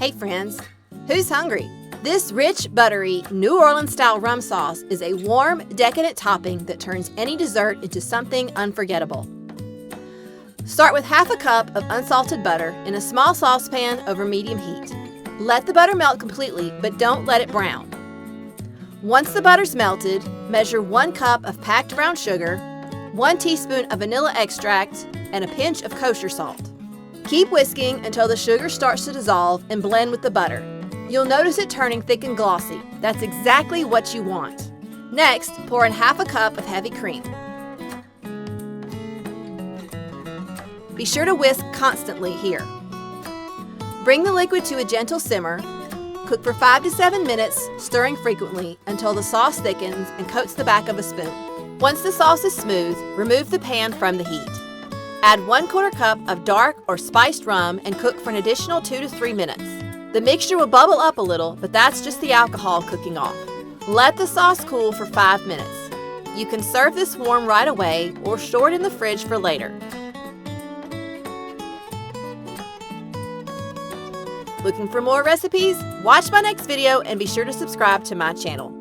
Hey friends, who's hungry? This rich, buttery, New Orleans-style rum sauce is a warm, decadent topping that turns any dessert into something unforgettable. Start with half a cup of unsalted butter in a small saucepan over medium heat. Let the butter melt completely, but don't let it brown. Once the butter's melted, measure 1 cup of packed brown sugar, 1 teaspoon of vanilla extract, and a pinch of kosher salt. Keep whisking until the sugar starts to dissolve and blend with the butter. You'll notice it turning thick and glossy. That's exactly what you want. Next, pour in half a cup of heavy cream. Be sure to whisk constantly here. Bring the liquid to a gentle simmer. Cook for 5 to 7 minutes, stirring frequently until the sauce thickens and coats the back of a spoon. Once the sauce is smooth, remove the pan from the heat. Add 1/4 cup of dark or spiced rum and cook for an additional 2 to 3 minutes. The mixture will bubble up a little, but that's just the alcohol cooking off. Let the sauce cool for 5 minutes. You can serve this warm right away or store it in the fridge for later. Looking for more recipes? Watch my next video and be sure to subscribe to my channel.